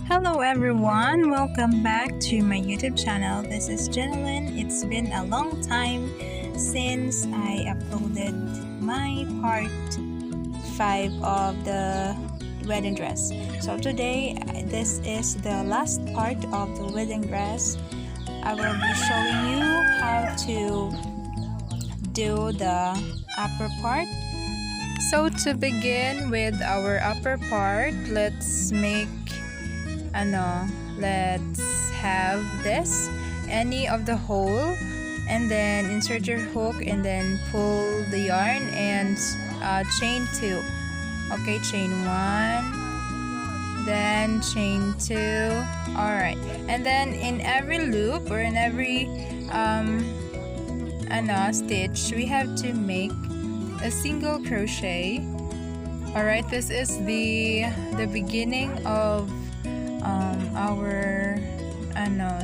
Hello everyone, welcome back to my YouTube channel. This is Jenilyn. It's been a long time since I uploaded my part 5 of the wedding dress. So today, this is the last part of the wedding dress. I will be showing you how to do the upper part. So to begin with our upper part, let's have this any of the hole, and then insert your hook and then pull the yarn and chain 2. Okay, chain 1, then chain 2. All right, and then in every loop or in every stitch, we have to make a single crochet. All right, this is the beginning of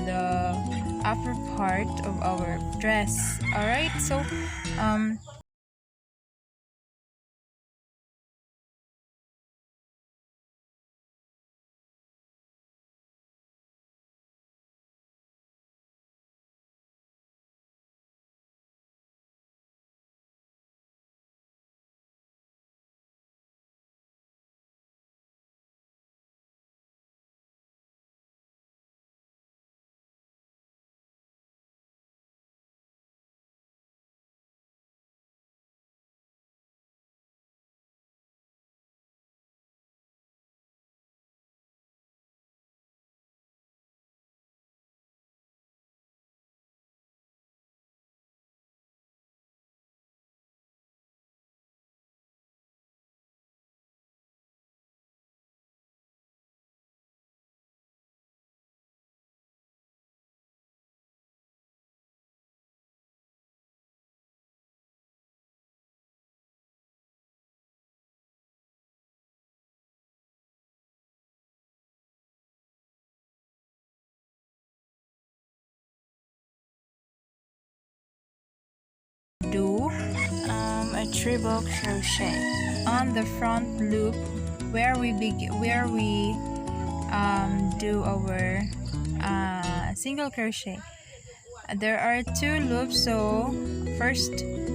the upper part of our dress. All right, so do a treble crochet on the front loop where we do our single crochet. There are 2 loops, so first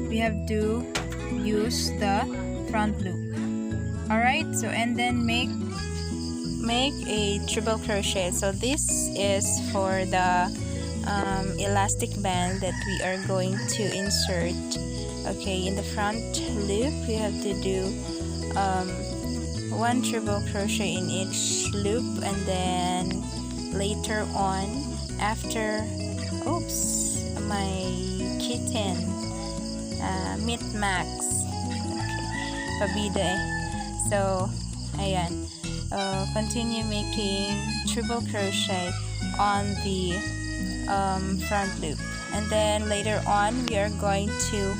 we have to use the front loop. All right, so and then make a treble crochet. So this is for the elastic band that we are going to insert. Okay, in the front loop we have to do 1 treble crochet in each loop, and then later on, after my kitten meet max, okay, pabida eh. So ayan, continue making treble crochet on the front loop, and then later on we are going to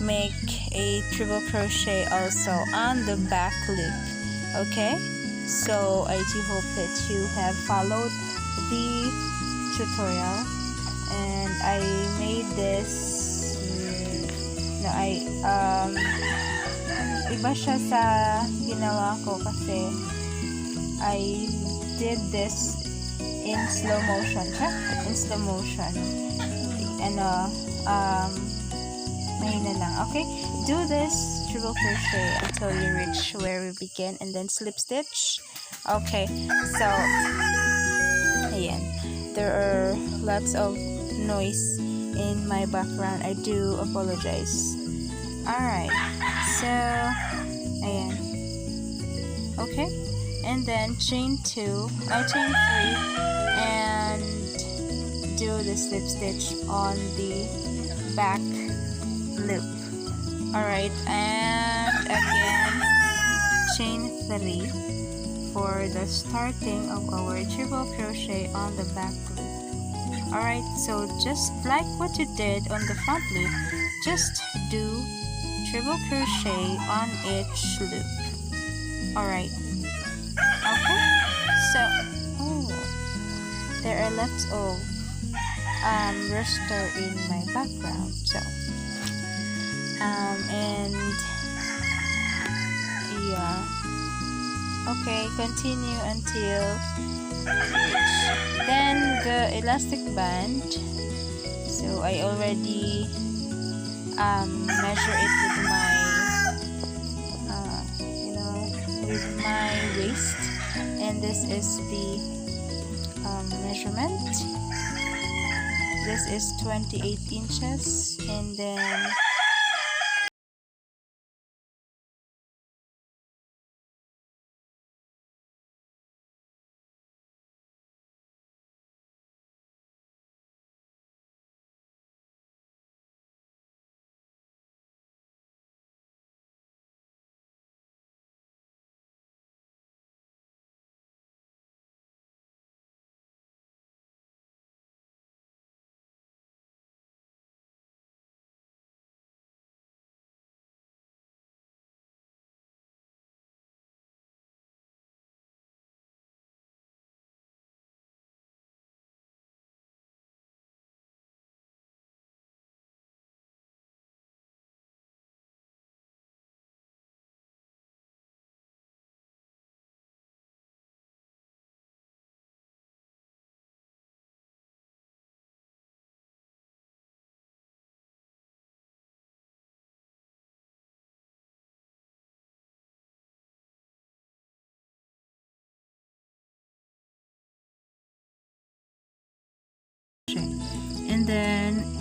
make a treble crochet also on the back loop. Okay, so I do hope that you have followed the tutorial, and I made this iba siya sa ginawa ko kasi I did this in slow motion. Mahina lang. Okay, do this treble crochet until you reach where we begin, and then slip stitch. Okay, so ayan, there are lots of noise in my background. I do apologize. Alright, so ayan. Okay, and then chain 3 and do the slip stitch on the back loop. Alright, and again chain 3 for the starting of our treble crochet on the back loop. Alright, so just like what you did on the front loop, just do treble crochet on each loop. Alright, okay, so there are lots of rooster in my background, so and yeah, Okay, continue until then the elastic band. So I already measure it with my with my waist, and this is the measurement. This is 28 inches, and then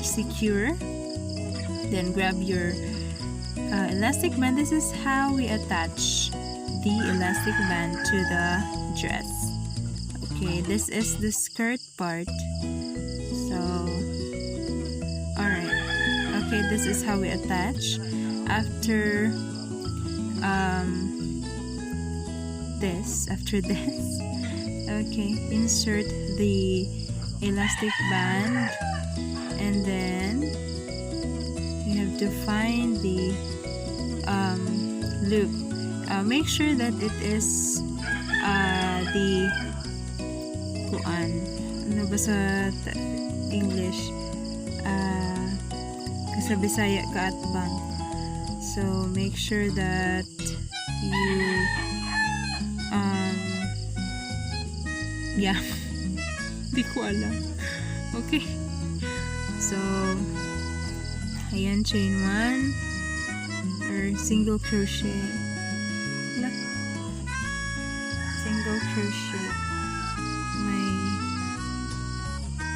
secure. Then grab your elastic band. This is how we attach the elastic band to the dress. Okay, this is the skirt part. So alright, okay, this is how we attach. After after this, okay, insert the elastic band, and then you have to find the loop. Make sure that it is the ano ba sa English, sa Bisaya ka atbang. So make sure that you yeah, di ko alam. Okay, so ayan, chain 1 or single crochet, single crochet,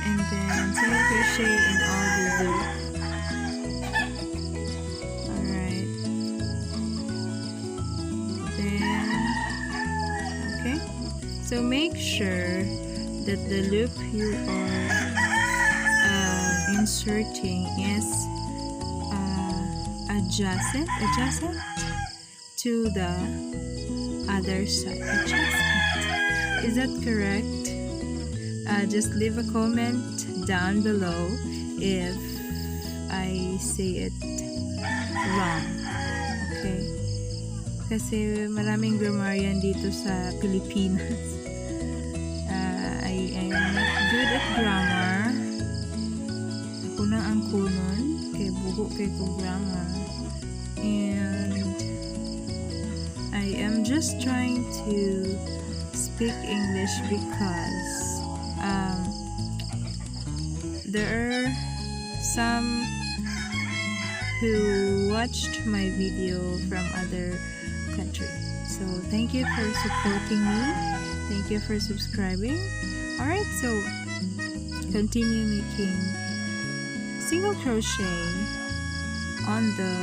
and then single crochet in all the loop. Alright, then okay, so make sure that the loop you are inserting is adjacent to the other side. Adjacent, is that correct? Just leave a comment down below if I say it wrong. Okay, kasi maraming grammarian dito sa Pilipinas. I am not good at grammar. Ako na ang kunon, kay bugo kay ko grammar. And I am just trying to speak English because there are some who watched my video from other countries. So thank you for supporting me. Thank you for subscribing. Alright, so continue making single crochet on the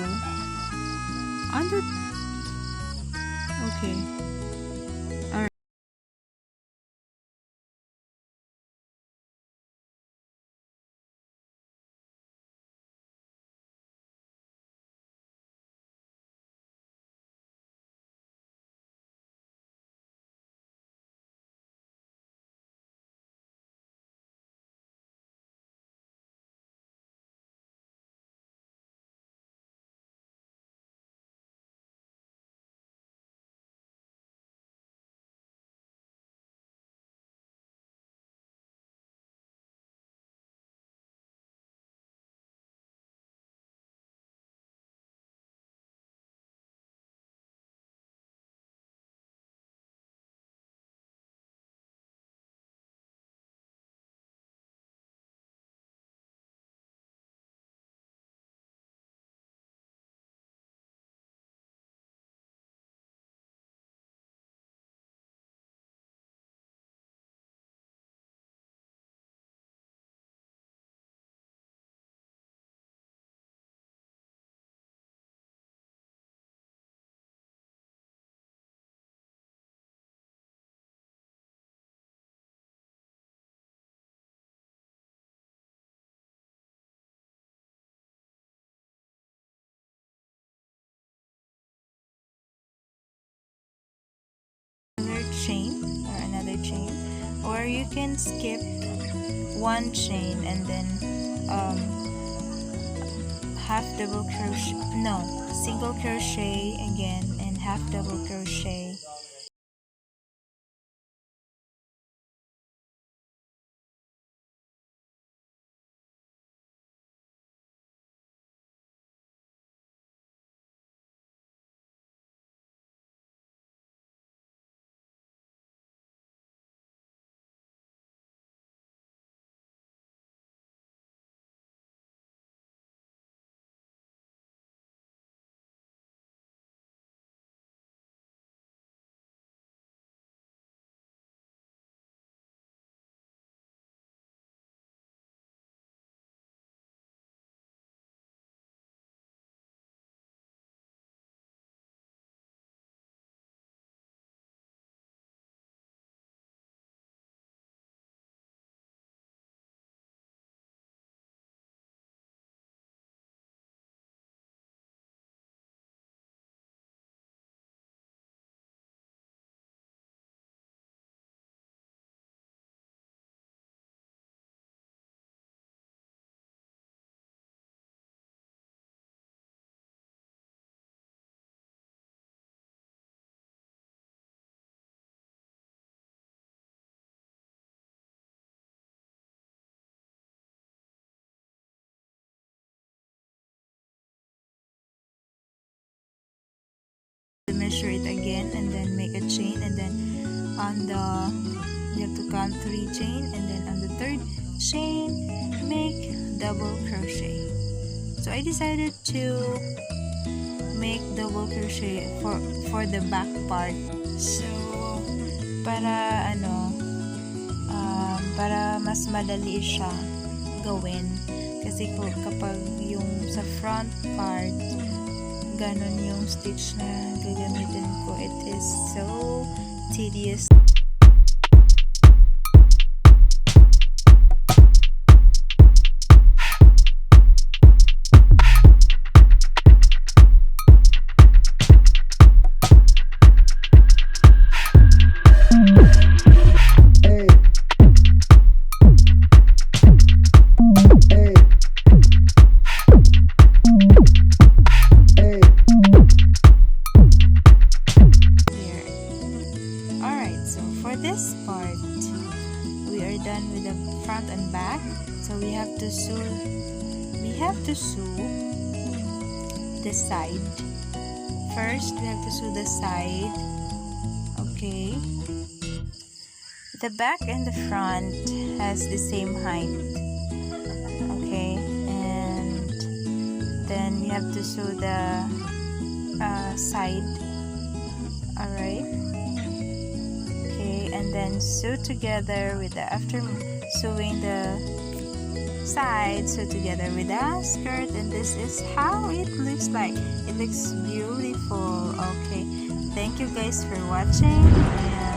okay. or you can skip one chain and then half double crochet, no, single crochet again and half double crochet. Measure it again and then make a chain, and then on the you have to count 3 chain, and then on the 3rd chain make double crochet. So I decided to make double crochet for the back part. So para para mas madali siya gawin, kasi kapag yung sa front part ganon yung stitch na gagamitin ko, it is so tedious. This part, we are done with the front and back, so we have to sew the side. First we have to sew the side. Okay, the back and the front has the same height. Okay, and then we have to sew the side. All right, and then sew together with the, after sewing the side, sew together with the skirt, and this is how it looks like. It looks beautiful. Okay, thank you guys for watching, and